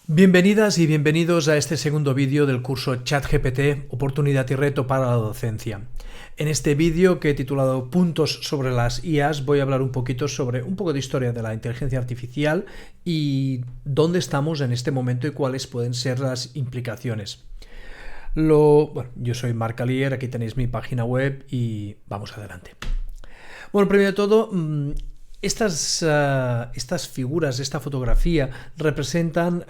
Bienvenidas y bienvenidos a este segundo vídeo del curso ChatGPT, oportunidad y reto para la docencia. En este vídeo que he titulado Puntos sobre las IAs voy a hablar un poquito sobre un poco de historia de la inteligencia artificial y dónde estamos en este momento y cuáles pueden ser las implicaciones. Bueno, yo soy Marc Alier, aquí tenéis mi página web y vamos adelante. Bueno, primero de todo, estas figuras, esta fotografía, representan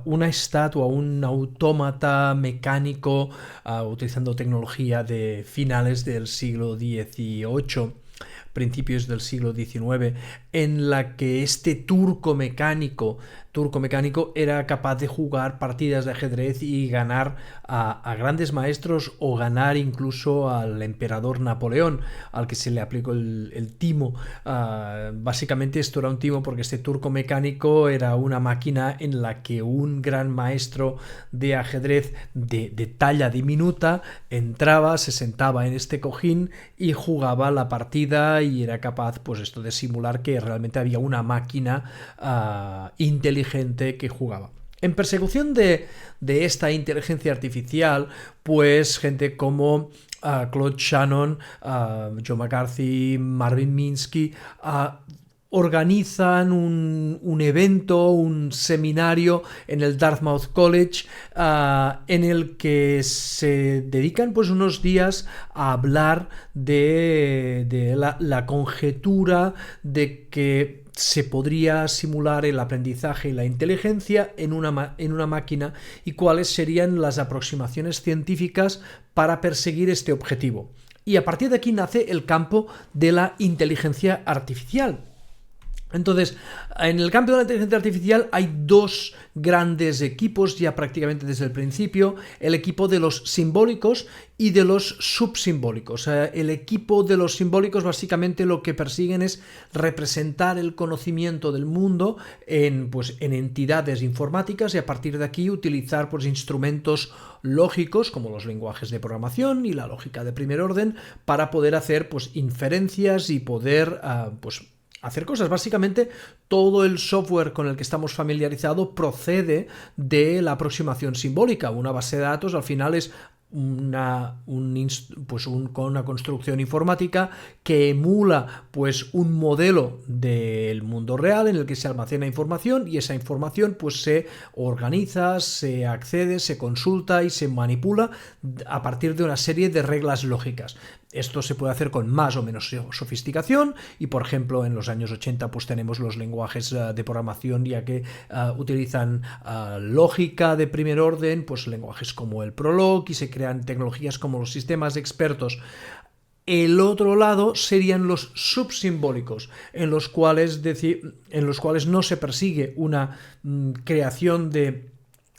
una estatua, un autómata mecánico utilizando tecnología de finales del siglo XVIII, principios del siglo XIX, en la que este turco mecánico era capaz de jugar partidas de ajedrez y ganar a grandes maestros o ganar incluso al emperador Napoleón, al que se le aplicó el timo. Básicamente esto era un timo porque este turco mecánico era una máquina en la que un gran maestro de ajedrez de talla diminuta entraba, se sentaba en este cojín y jugaba la partida y era capaz, pues esto, de simular que realmente había una máquina inteligente que jugaba. En persecución de esta inteligencia artificial, pues gente como Claude Shannon, Joe McCarthy, Marvin Minsky organizan un evento, un seminario en el Dartmouth College en el que se dedican pues unos días a hablar de la conjetura de que se podría simular el aprendizaje y la inteligencia en una máquina y cuáles serían las aproximaciones científicas para perseguir este objetivo. Y a partir de aquí nace el campo de la inteligencia artificial. Entonces, en el campo de la inteligencia artificial hay dos grandes equipos ya prácticamente desde el principio, el equipo de los simbólicos y de los subsimbólicos. El equipo de los simbólicos básicamente lo que persiguen es representar el conocimiento del mundo en entidades informáticas y a partir de aquí utilizar instrumentos lógicos como los lenguajes de programación y la lógica de primer orden para poder hacer inferencias y poder hacer cosas. Básicamente, todo el software con el que estamos familiarizados procede de la aproximación simbólica. Una base de datos al final es con una construcción informática que emula un modelo del mundo real en el que se almacena información y esa información se organiza, se accede, se consulta y se manipula a partir de una serie de reglas lógicas. Esto se puede hacer con más o menos sofisticación y, por ejemplo, en los años 80 tenemos los lenguajes de programación ya que utilizan lógica de primer orden, lenguajes como el Prolog, y se crean tecnologías como los sistemas expertos. El otro lado serían los subsimbólicos, en los cuales no se persigue una creación de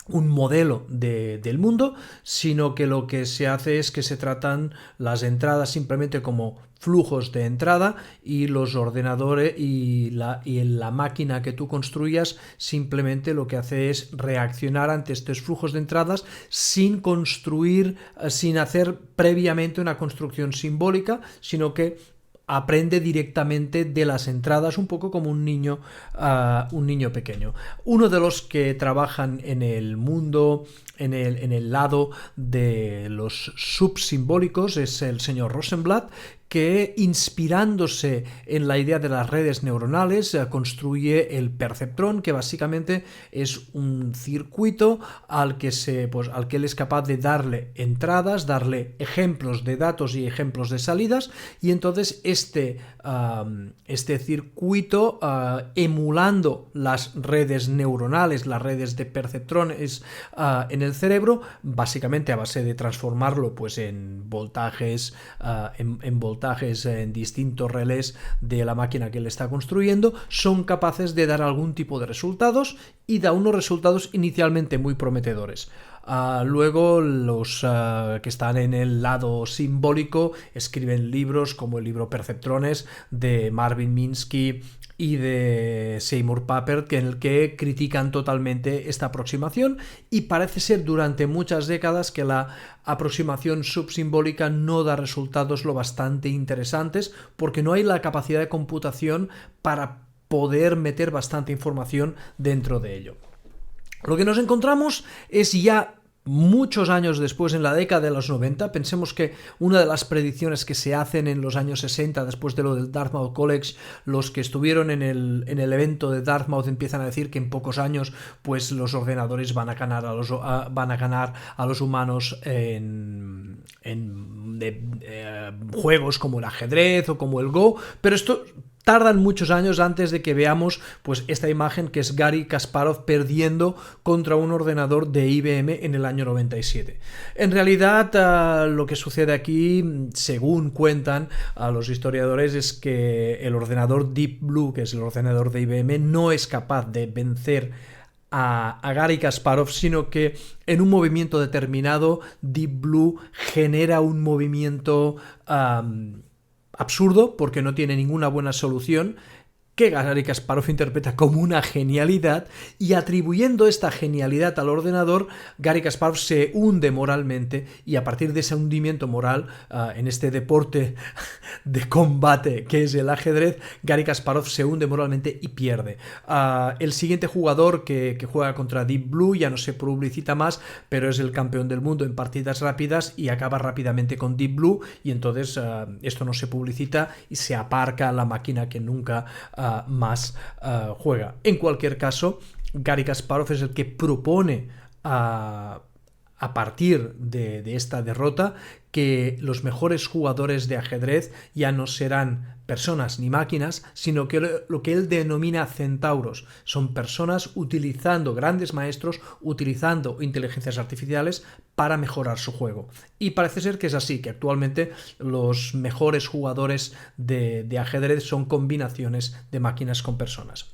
un modelo del mundo, sino que lo que se hace es que se tratan las entradas simplemente como flujos de entrada y los ordenadores y la máquina que tú construyas simplemente lo que hace es reaccionar ante estos flujos de entradas sin hacer previamente una construcción simbólica, sino que aprende directamente de las entradas, un poco como un niño pequeño. Uno de los que trabajan en el mundo, en el lado de los subsimbólicos, es el señor Rosenblatt, que, inspirándose en la idea de las redes neuronales, construye el perceptrón, que básicamente es un circuito al que él es capaz de darle entradas, darle ejemplos de datos y ejemplos de salidas, y entonces este circuito, emulando las redes neuronales, las redes de perceptrones en el cerebro, básicamente a base de transformarlo en voltajes, en distintos relés de la máquina que él está construyendo, son capaces de dar algún tipo de resultados y da unos resultados inicialmente muy prometedores. Luego los que están en el lado simbólico escriben libros como el libro Perceptrones de Marvin Minsky y de Seymour Papert, en el que critican totalmente esta aproximación, y parece ser durante muchas décadas que la aproximación subsimbólica no da resultados lo bastante interesantes porque no hay la capacidad de computación para poder meter bastante información dentro de ello. Lo que nos encontramos es ya muchos años después, en la década de los 90, pensemos que una de las predicciones que se hacen en los años 60, después de lo del Dartmouth College, los que estuvieron en el evento de Dartmouth empiezan a decir que en pocos años pues los ordenadores van a ganar a los humanos en juegos como el ajedrez o como el Go, pero esto tardan muchos años antes de que veamos pues esta imagen que es Garry Kasparov perdiendo contra un ordenador de IBM en el año 97. En realidad, lo que sucede aquí, según cuentan los historiadores, es que el ordenador Deep Blue, que es el ordenador de IBM, no es capaz de vencer a Garry Kasparov, sino que en un movimiento determinado Deep Blue genera un movimiento absurdo, porque no tiene ninguna buena solución, que Garry Kasparov interpreta como una genialidad, y atribuyendo esta genialidad al ordenador, Garry Kasparov se hunde moralmente, y a partir de ese hundimiento moral en este deporte de combate que es el ajedrez, Garry Kasparov se hunde moralmente y pierde. El siguiente jugador que juega contra Deep Blue ya no se publicita más, pero es el campeón del mundo en partidas rápidas y acaba rápidamente con Deep Blue, y entonces esto no se publicita y se aparca la máquina que nunca más juega. En cualquier caso, Garry Kasparov es el que propone a partir de esta derrota que los mejores jugadores de ajedrez ya no serán personas ni máquinas, sino que lo que él denomina centauros. Son personas utilizando, grandes maestros, utilizando inteligencias artificiales para mejorar su juego. Y parece ser que es así, que actualmente los mejores jugadores de ajedrez son combinaciones de máquinas con personas.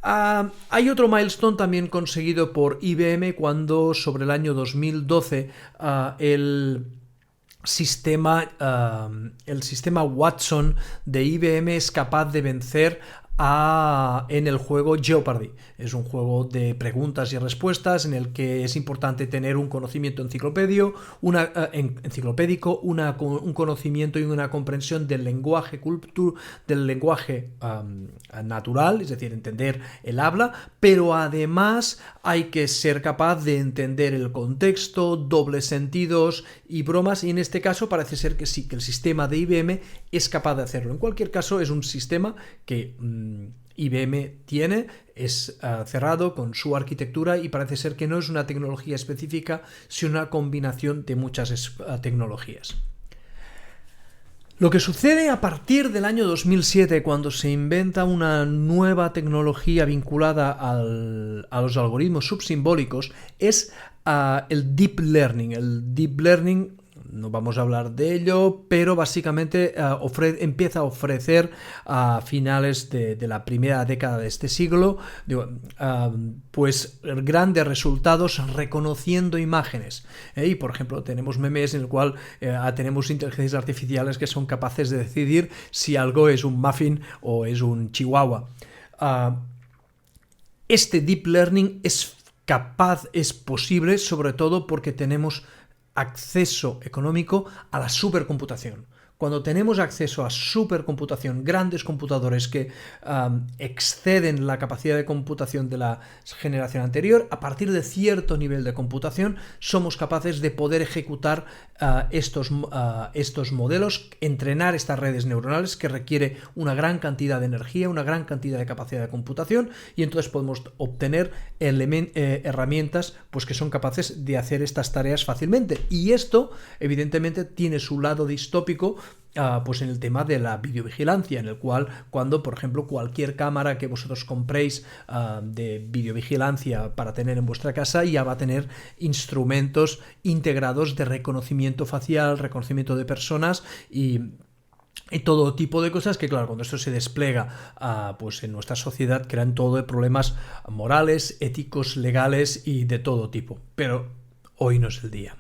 Hay otro milestone también conseguido por IBM cuando sobre el año 2012 el sistema Watson de IBM es capaz de vencer en el juego Jeopardy. Es un juego de preguntas y respuestas en el que es importante tener un conocimiento enciclopédico, un conocimiento y una comprensión del lenguaje natural, es decir, entender el habla, pero además hay que ser capaz de entender el contexto, dobles sentidos y bromas, y en este caso parece ser que sí, que el sistema de IBM es capaz de hacerlo. En cualquier caso, es un sistema que IBM tiene, es cerrado con su arquitectura, y parece ser que no es una tecnología específica, sino una combinación de muchas tecnologías. Lo que sucede a partir del año 2007, cuando se inventa una nueva tecnología vinculada a los algoritmos subsimbólicos, es el Deep Learning. El Deep Learning, no vamos a hablar de ello, pero básicamente empieza a ofrecer a finales de la primera década de este siglo pues grandes resultados reconociendo imágenes. Y por ejemplo tenemos memes en el cual tenemos inteligencias artificiales que son capaces de decidir si algo es un muffin o es un chihuahua. Este Deep Learning es posible sobre todo porque tenemos acceso económico a la supercomputación. Cuando tenemos acceso a supercomputación, grandes computadores que exceden la capacidad de computación de la generación anterior, a partir de cierto nivel de computación somos capaces de poder ejecutar estos modelos, entrenar estas redes neuronales que requiere una gran cantidad de energía, una gran cantidad de capacidad de computación, y entonces podemos obtener herramientas pues, que son capaces de hacer estas tareas fácilmente. Y esto evidentemente tiene su lado distópico, pues en el tema de la videovigilancia, en el cual cuando, por ejemplo, cualquier cámara que vosotros compréis de videovigilancia para tener en vuestra casa ya va a tener instrumentos integrados de reconocimiento facial, reconocimiento de personas y todo tipo de cosas que, claro, cuando esto se despliega pues en nuestra sociedad, crean todo de problemas morales, éticos, legales y de todo tipo. Pero hoy no es el día.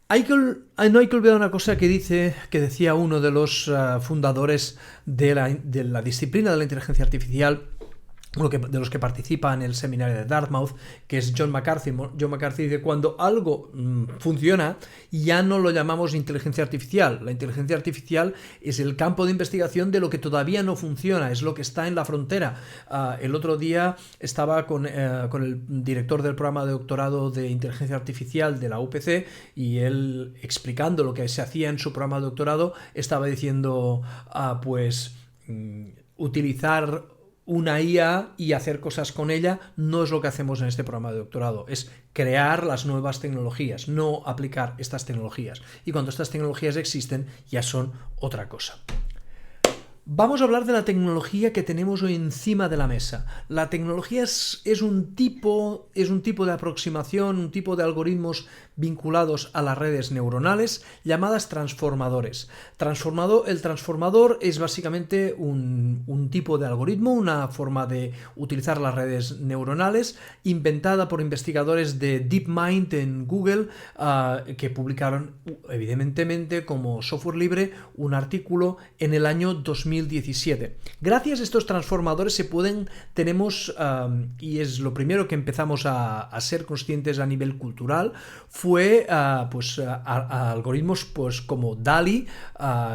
No hay que olvidar una cosa que decía uno de los fundadores de la disciplina de la inteligencia artificial, de los que participa en el seminario de Dartmouth, que es John McCarthy. John McCarthy dice: cuando algo funciona, ya no lo llamamos inteligencia artificial. La inteligencia artificial es el campo de investigación de lo que todavía no funciona, es lo que está en la frontera. El otro día estaba con el director del programa de doctorado de inteligencia artificial de la UPC, y él, explicando lo que se hacía en su programa de doctorado, estaba diciendo, utilizar una IA y hacer cosas con ella no es lo que hacemos en este programa de doctorado, es crear las nuevas tecnologías, no aplicar estas tecnologías. Y cuando estas tecnologías existen, ya son otra cosa. Vamos a hablar de la tecnología que tenemos hoy encima de la mesa. La tecnología es un tipo de aproximación, un tipo de algoritmos vinculados a las redes neuronales llamadas transformadores. El transformador es básicamente un tipo de algoritmo, una forma de utilizar las redes neuronales inventada por investigadores de DeepMind en Google, que publicaron evidentemente como software libre un artículo en el año 2017. Gracias a estos transformadores tenemos, y es lo primero que empezamos a ser conscientes a nivel cultural, fue algoritmos como DALL-E,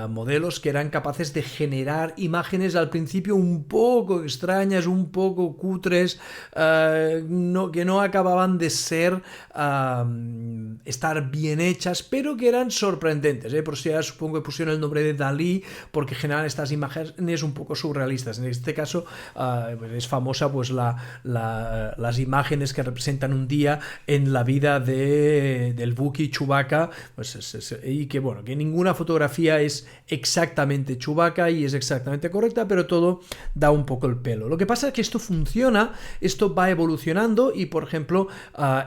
modelos que eran capaces de generar imágenes al principio un poco extrañas, un poco cutres, que no acababan de estar bien hechas, pero que eran sorprendentes. Por eso ya supongo que pusieron el nombre de DALL-E, porque generan estas imágenes un poco surrealistas. En este caso es famosa las imágenes que representan un día en la vida del Wookiee Chewbacca, y que ninguna fotografía es exactamente Chewbacca y es exactamente correcta, pero todo da un poco el pelo. Lo que pasa es que esto funciona, esto va evolucionando, y por ejemplo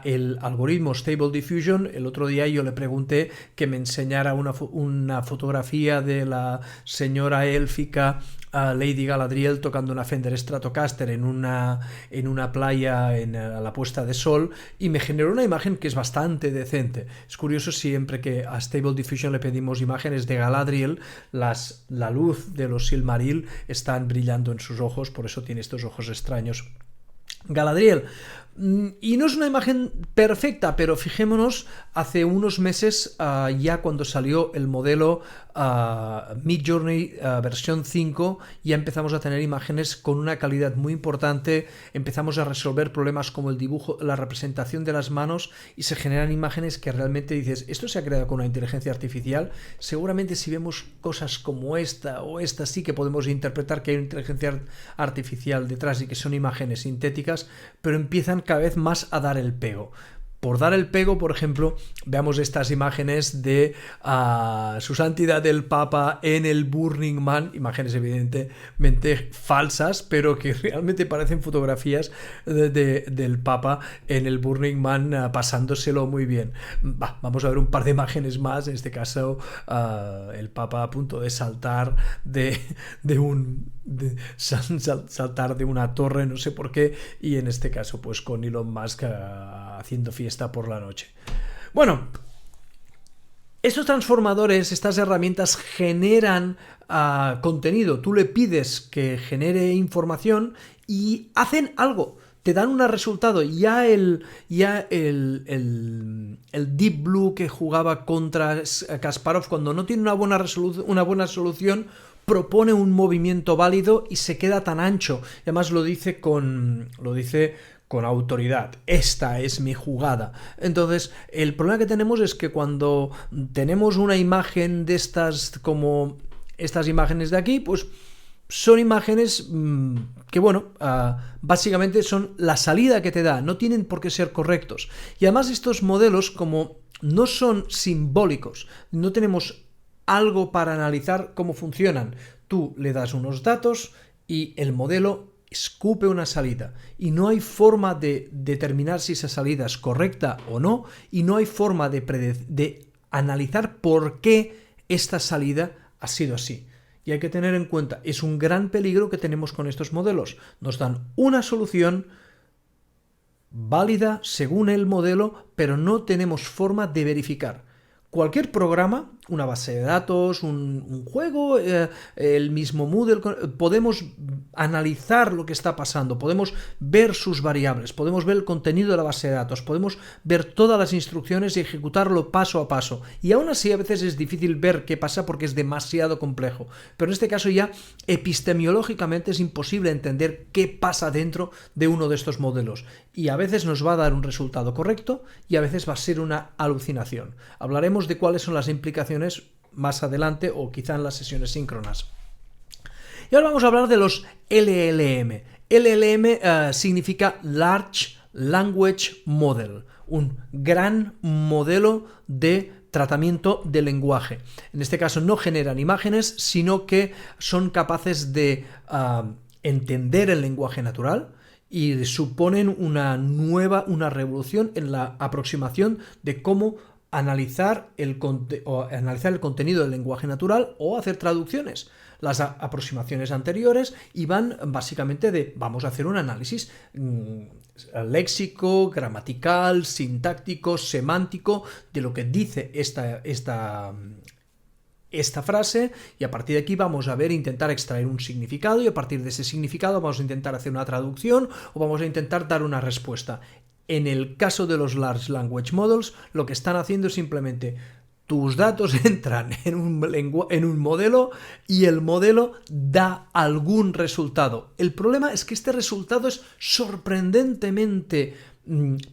el algoritmo Stable Diffusion, el otro día yo le pregunté que me enseñara una fotografía de la señora élfica Lady Galadriel tocando una Fender Stratocaster en una playa a la puesta de sol, y me generó una imagen que es bastante decente. Es curioso, siempre que a Stable Diffusion le pedimos imágenes de Galadriel, la luz de los Silmaril están brillando en sus ojos, por eso tiene estos ojos extraños Galadriel. Y no es una imagen perfecta, pero fijémonos, hace unos meses, ya cuando salió el modelo Midjourney versión 5, ya empezamos a tener imágenes con una calidad muy importante, empezamos a resolver problemas como el dibujo, la representación de las manos, y se generan imágenes que realmente dices, ¿esto se ha creado con una inteligencia artificial? Seguramente si vemos cosas como esta o esta, sí que podemos interpretar que hay una inteligencia artificial detrás y que son imágenes sintéticas, pero empiezan cada vez más a dar el pego. Por dar el pego, por ejemplo, veamos estas imágenes de su santidad el Papa en el Burning Man, imágenes evidentemente falsas, pero que realmente parecen fotografías del Papa en el Burning Man, pasándoselo muy bien. Vamos a ver un par de imágenes más, en este caso el Papa a punto de saltar saltar de una torre, no sé por qué, y en este caso pues con Elon Musk haciendo fiesta por la noche. Bueno, estos transformadores, estas herramientas generan contenido. Tú le pides que genere información y hacen algo. Te dan un resultado. Ya el Deep Blue que jugaba contra Kasparov, cuando no tiene una buena solución, propone un movimiento válido y se queda tan ancho. Y además lo dice con autoridad. Esta es mi jugada. Entonces, el problema que tenemos es que cuando tenemos una imagen de estas, como estas imágenes de aquí, pues son imágenes que, básicamente son la salida que te da, no tienen por qué ser correctos. Y además estos modelos, como no son simbólicos, no tenemos algo para analizar cómo funcionan. Tú le das unos datos y el modelo escupe una salida, y no hay forma de determinar si esa salida es correcta o no, y no hay forma de analizar por qué esta salida ha sido así. Y hay que tener en cuenta, es un gran peligro que tenemos con estos modelos. Nos dan una solución válida según el modelo, pero no tenemos forma de verificar cualquier programa, una base de datos, un juego, el mismo Moodle, podemos analizar lo que está pasando, podemos ver sus variables, podemos ver el contenido de la base de datos, podemos ver todas las instrucciones y ejecutarlo paso a paso. Y aún así a veces es difícil ver qué pasa porque es demasiado complejo. Pero en este caso ya epistemológicamente es imposible entender qué pasa dentro de uno de estos modelos. Y a veces nos va a dar un resultado correcto y a veces va a ser una alucinación. Hablaremos de cuáles son las implicaciones más adelante o quizá en las sesiones síncronas. Y ahora vamos a hablar de los LLM. LLM significa Large Language Model, un gran modelo de tratamiento de lenguaje. En este caso no generan imágenes, sino que son capaces de entender el lenguaje natural y suponen una revolución en la aproximación de cómo analizar el contenido del lenguaje natural o hacer traducciones. Las aproximaciones anteriores iban básicamente de vamos a hacer un análisis léxico, gramatical, sintáctico, semántico de lo que dice esta frase, y a partir de aquí vamos a intentar extraer un significado, y a partir de ese significado vamos a intentar hacer una traducción o vamos a intentar dar una respuesta. En el caso de los Large Language Models, lo que están haciendo es simplemente tus datos entran en un modelo y el modelo da algún resultado. El problema es que este resultado es sorprendentemente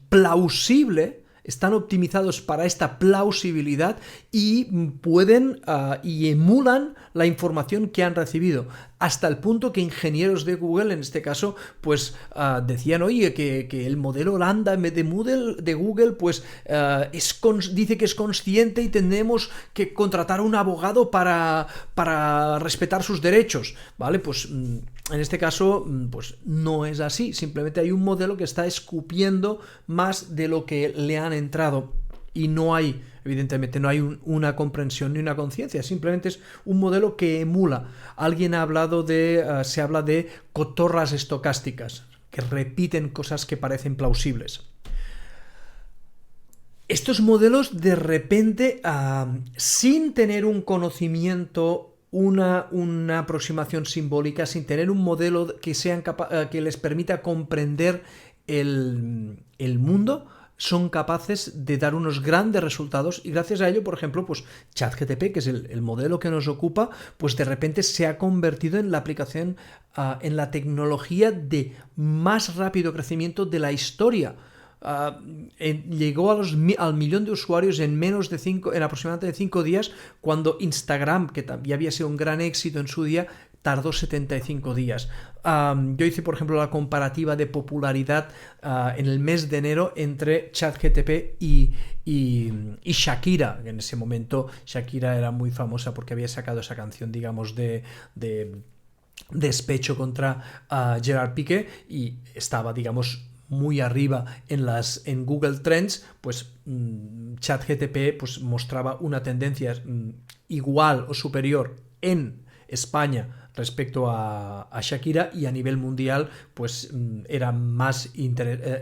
plausible. Están optimizados para esta plausibilidad y pueden y emulan la información que han recibido, hasta el punto que ingenieros de Google, en este caso, pues decían, oye, que el modelo Lambda en vez de Moodle de Google, pues dice que es consciente y tenemos que contratar a un abogado para respetar sus derechos, ¿vale? Pues en este caso, pues no es así, simplemente hay un modelo que está escupiendo más de lo que le han entrado y no hay, evidentemente, no hay una comprensión ni una conciencia, simplemente es un modelo que emula. Alguien ha hablado se habla de cotorras estocásticas, que repiten cosas que parecen plausibles. Estos modelos de repente, sin tener un conocimiento, una aproximación simbólica, sin tener un modelo que les permita comprender el mundo, son capaces de dar unos grandes resultados, y gracias a ello, por ejemplo, pues ChatGPT, que es el modelo que nos ocupa, pues de repente se ha convertido en la aplicación, en la tecnología de más rápido crecimiento de la historia. Llegó al millón de usuarios en aproximadamente 5 días, cuando Instagram, que también había sido un gran éxito en su día, tardó 75 días. Yo hice, por ejemplo, la comparativa de popularidad en el mes de enero entre ChatGPT y Shakira. En ese momento Shakira era muy famosa porque había sacado esa canción, digamos, de despecho contra Gerard Piqué, y estaba, digamos, muy arriba en Google Trends. Pues ChatGPT pues mostraba una tendencia igual o superior en España respecto a Shakira, y a nivel mundial pues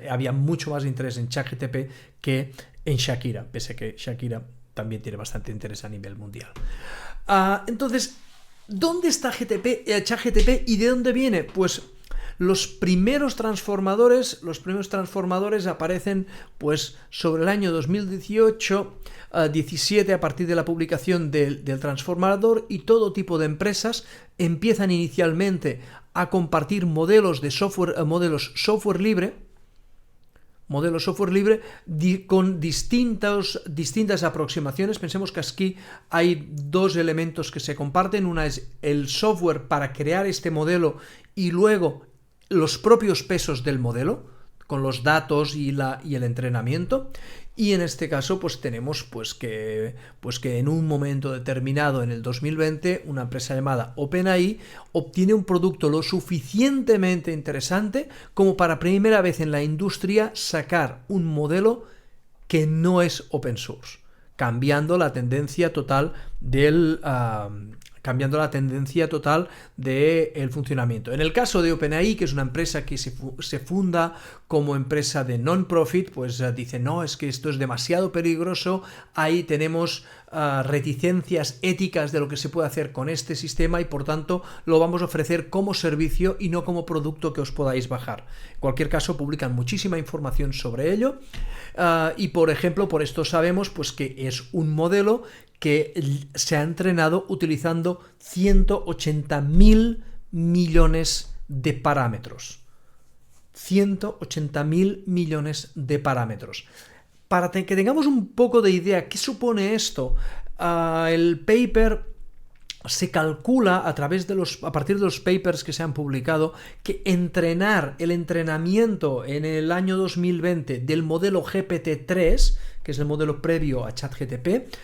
había mucho más interés en ChatGPT que en Shakira, pese a que Shakira también tiene bastante interés a nivel mundial. Entonces, ¿dónde está ChatGPT y de dónde viene? Pues los primeros transformadores aparecen pues sobre el año 2018-17, a partir de la publicación del transformador, y todo tipo de empresas empiezan inicialmente a compartir modelos software libre con distintas aproximaciones. Pensemos que aquí hay dos elementos que se comparten. Una es el software para crear este modelo, y luego los propios pesos del modelo, con los datos y el entrenamiento. Y en este caso pues tenemos que en un momento determinado, en el 2020, una empresa llamada OpenAI obtiene un producto lo suficientemente interesante como para primera vez en la industria sacar un modelo que no es open source, cambiando la tendencia total del funcionamiento. En el caso de OpenAI, que es una empresa que se funda como empresa de non-profit, pues dice, no, es que esto es demasiado peligroso, ahí tenemos reticencias éticas de lo que se puede hacer con este sistema y por tanto lo vamos a ofrecer como servicio y no como producto que os podáis bajar. En cualquier caso, publican muchísima información sobre ello y por ejemplo, por esto sabemos pues que es un modelo que se ha entrenado utilizando 180.000 millones de parámetros. 180.000 millones de parámetros. Para que tengamos un poco de idea qué supone esto, el paper se calcula a partir de los papers que se han publicado que el entrenamiento en el año 2020 del modelo GPT-3, que es el modelo previo a ChatGPT,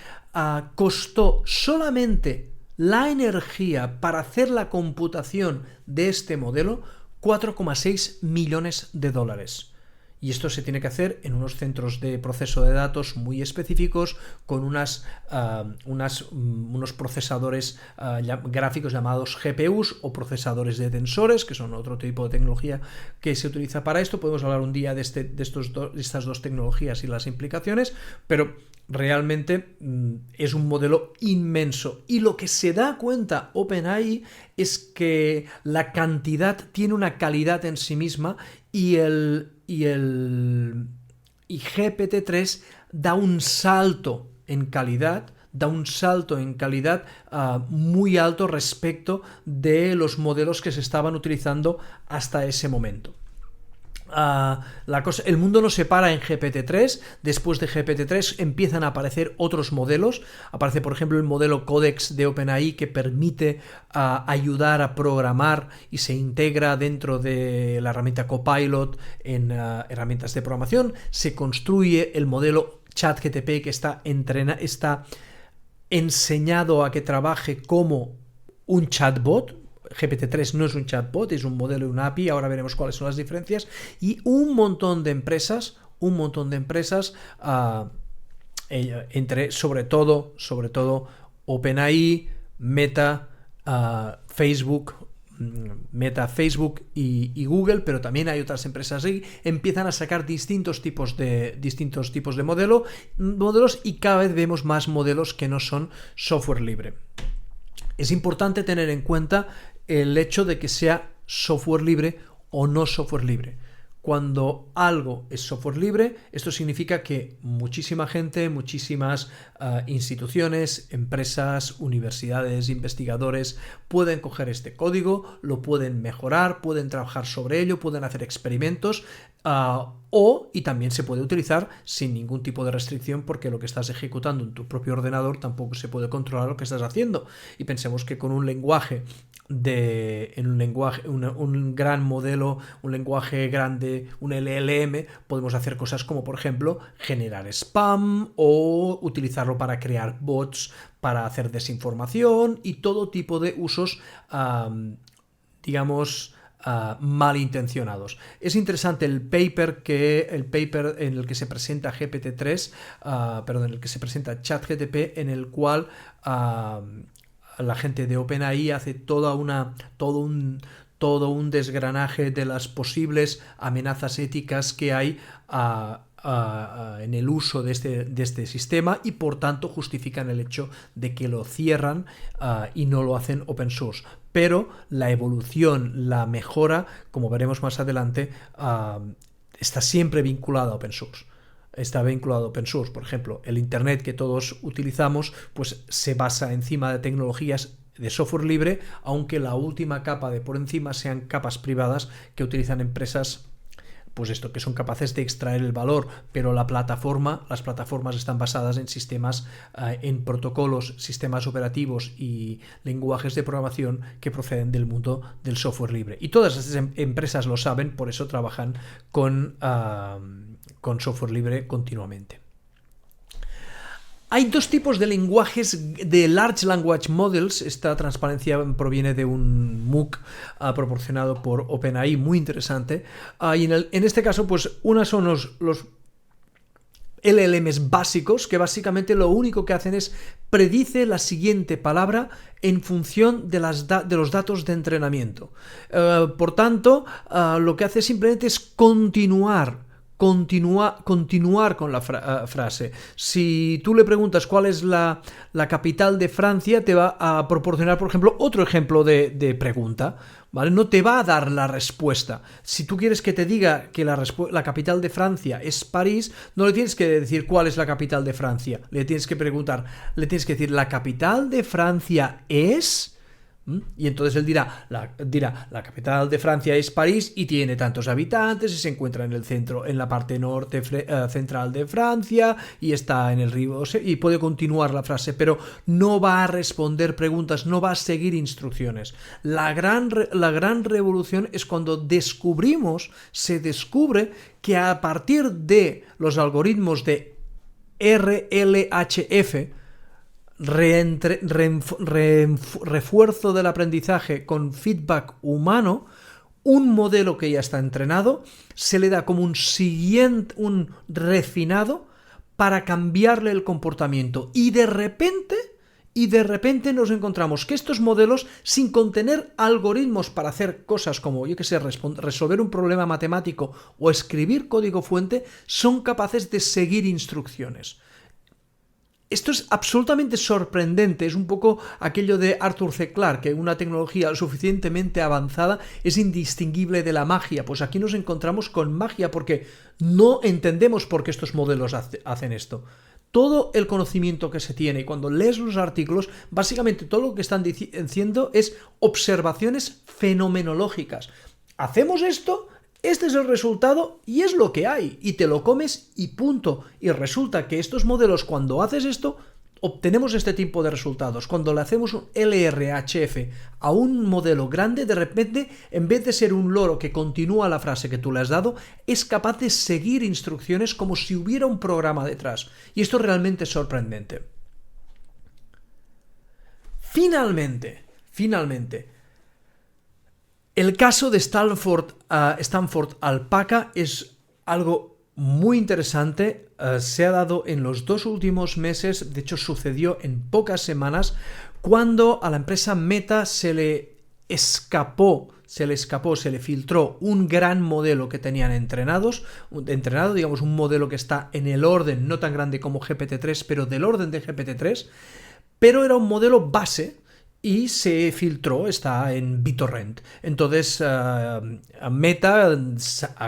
costó solamente la energía para hacer la computación de este modelo 4,6 millones de dólares. Y esto se tiene que hacer en unos centros de proceso de datos muy específicos con unos procesadores gráficos llamados GPUs o procesadores de tensores, que son otro tipo de tecnología que se utiliza para esto. Podemos hablar un día de estas dos tecnologías y las implicaciones, pero realmente es un modelo inmenso. Y lo que se da cuenta OpenAI es que la cantidad tiene una calidad en sí misma y GPT-3 da un salto en calidad muy alto respecto de los modelos que se estaban utilizando hasta ese momento. El mundo no se para en GPT-3. Después de GPT-3 empiezan a aparecer otros modelos. Aparece, por ejemplo, el modelo Codex de OpenAI, que permite ayudar a programar y se integra dentro de la herramienta Copilot en herramientas de programación. Se construye el modelo ChatGPT, que está enseñado a que trabaje como un chatbot. GPT-3 no es un chatbot, es un modelo y una API. Ahora veremos cuáles son las diferencias. Y un montón de empresas, entre sobre todo OpenAI, Meta, Facebook y Google, pero también hay otras empresas ahí, empiezan a sacar distintos tipos de modelos y cada vez vemos más modelos que no son software libre. Es importante tener en cuenta el hecho de que sea software libre o no software libre. Cuando algo es software libre, esto significa que muchísima gente, muchísimas instituciones, empresas, universidades, investigadores pueden coger este código, lo pueden mejorar, pueden trabajar sobre ello, pueden hacer experimentos y también se puede utilizar sin ningún tipo de restricción, porque lo que estás ejecutando en tu propio ordenador tampoco se puede controlar lo que estás haciendo. Y pensemos que con un gran modelo, un lenguaje grande, un LLM, podemos hacer cosas como, por ejemplo, generar spam o utilizarlo para crear bots, para hacer desinformación y todo tipo de usos, malintencionados. Es interesante el paper en el que se presenta GPT-3, en el que se presenta ChatGPT, en el cual la gente de OpenAI hace todo un desgranaje de las posibles amenazas éticas que hay en el uso de este sistema, y por tanto justifican el hecho de que lo cierran y no lo hacen open source. Pero la evolución, la mejora, como veremos más adelante, está siempre vinculada a open source. Está vinculado a open source. Por ejemplo, el Internet que todos utilizamos pues se basa encima de tecnologías de software libre, aunque la última capa de por encima sean capas privadas que utilizan empresas, pues esto, que son capaces de extraer el valor, pero las plataformas están basadas en sistemas, en protocolos, sistemas operativos y lenguajes de programación que proceden del mundo del software libre. Y todas estas empresas lo saben, por eso trabajan con software libre continuamente. Hay dos tipos de lenguajes de Large Language Models. Esta transparencia proviene de un MOOC proporcionado por OpenAI, muy interesante. Y en este caso, pues, unas son LLMs básicos que básicamente lo único que hacen es predice la siguiente palabra en función de los datos de entrenamiento. Por tanto, lo que hace simplemente es continuar con la frase. Si tú le preguntas cuál es la capital de Francia, te va a proporcionar, por ejemplo, otro ejemplo de pregunta, ¿vale? No te va a dar la respuesta. Si tú quieres que te diga que la capital de Francia es París, no le tienes que decir cuál es la capital de Francia. Le tienes que preguntar, le tienes que decir, ¿la capital de Francia es...? Y entonces él dirá, la capital de Francia es París y tiene tantos habitantes y se encuentra en el centro, en la parte norte central de Francia y está en el río, y puede continuar la frase, pero no va a responder preguntas, no va a seguir instrucciones. La gran revolución es cuando se descubre que a partir de los algoritmos de RLHF, refuerzo del aprendizaje con feedback humano, un modelo que ya está entrenado se le da como un refinado para cambiarle el comportamiento y de repente nos encontramos que estos modelos, sin contener algoritmos para hacer cosas como, yo que sé, resolver un problema matemático o escribir código fuente, son capaces de seguir instrucciones. Esto es absolutamente sorprendente, es un poco aquello de Arthur C. Clarke, que una tecnología suficientemente avanzada es indistinguible de la magia. Pues aquí nos encontramos con magia porque no entendemos por qué estos modelos hacen esto. Todo el conocimiento que se tiene, y cuando lees los artículos, básicamente todo lo que están diciendo es observaciones fenomenológicas. Hacemos esto, este es el resultado y es lo que hay, y te lo comes y punto. Y resulta que estos modelos, cuando haces esto, obtenemos este tipo de resultados. Cuando le hacemos un LRHF a un modelo grande, de repente, en vez de ser un loro que continúa la frase que tú le has dado, es capaz de seguir instrucciones como si hubiera un programa detrás. Y esto realmente es sorprendente. Finalmente, el caso de Stanford Alpaca es algo muy interesante. Se ha dado en los 2 últimos meses, de hecho sucedió en pocas semanas, cuando a la empresa Meta se le filtró un gran modelo que tenían entrenado, digamos un modelo que está en el orden, no tan grande como GPT-3, pero del orden de GPT-3, pero era un modelo base, y se filtró, está en BitTorrent. Entonces, Meta,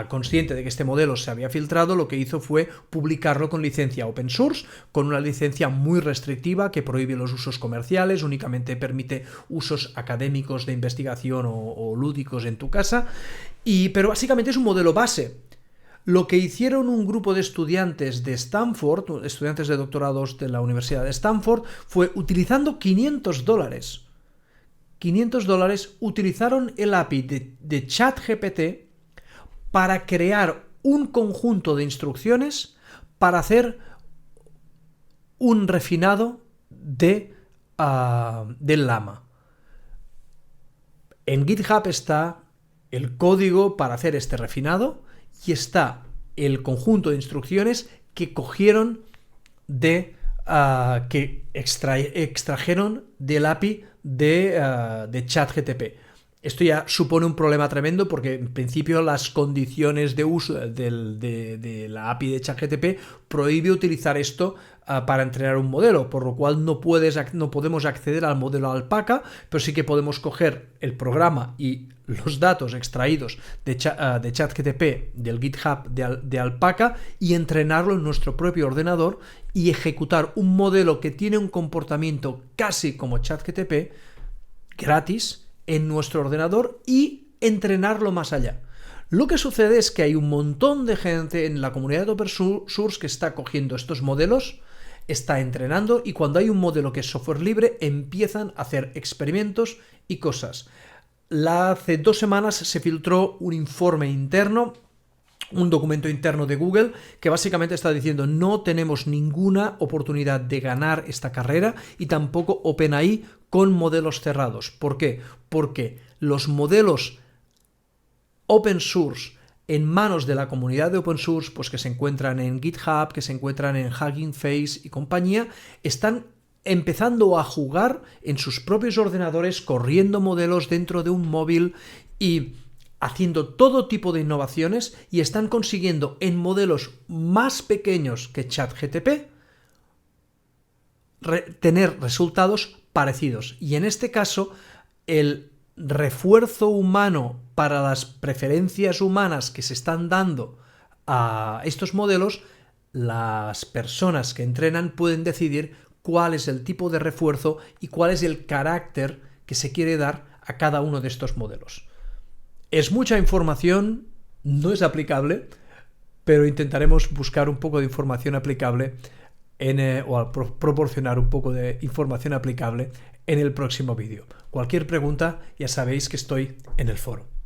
consciente de que este modelo se había filtrado, lo que hizo fue publicarlo con licencia open source, con una licencia muy restrictiva que prohíbe los usos comerciales, únicamente permite usos académicos de investigación o lúdicos en tu casa, pero básicamente es un modelo base. Lo que hicieron un grupo de estudiantes de Stanford, estudiantes de doctorados de la Universidad de Stanford, fue utilizando $500, utilizaron el API de ChatGPT para crear un conjunto de instrucciones para hacer un refinado del Llama. En GitHub está el código para hacer este refinado y está el conjunto de instrucciones que cogieron que extrajeron del API de ChatGPT. Esto ya supone un problema tremendo porque en principio las condiciones de uso de la API de ChatGPT prohíbe utilizar esto para entrenar un modelo, por lo cual no podemos acceder al modelo Alpaca, pero sí que podemos coger el programa y los datos extraídos de ChatGPT del GitHub de Alpaca y entrenarlo en nuestro propio ordenador y ejecutar un modelo que tiene un comportamiento casi como ChatGPT gratis en nuestro ordenador y entrenarlo más allá. Lo que sucede es que hay un montón de gente en la comunidad de open source que está cogiendo estos modelos, está entrenando, y cuando hay un modelo que es software libre empiezan a hacer experimentos y cosas. Hace 2 semanas se filtró un informe interno, un documento interno de Google que básicamente está diciendo no tenemos ninguna oportunidad de ganar esta carrera y tampoco OpenAI con modelos cerrados. ¿Por qué? Porque los modelos open source en manos de la comunidad de open source, pues que se encuentran en GitHub, que se encuentran en Hugging Face y compañía, están empezando a jugar en sus propios ordenadores, corriendo modelos dentro de un móvil y haciendo todo tipo de innovaciones, y están consiguiendo en modelos más pequeños que ChatGPT tener resultados parecidos. Y en este caso, el refuerzo humano para las preferencias humanas que se están dando a estos modelos, las personas que entrenan pueden decidir cuál es el tipo de refuerzo y cuál es el carácter que se quiere dar a cada uno de estos modelos. Es mucha información, no es aplicable, pero intentaremos buscar un poco de información aplicable o proporcionar un poco de información aplicable en el próximo vídeo. Cualquier pregunta, ya sabéis que estoy en el foro.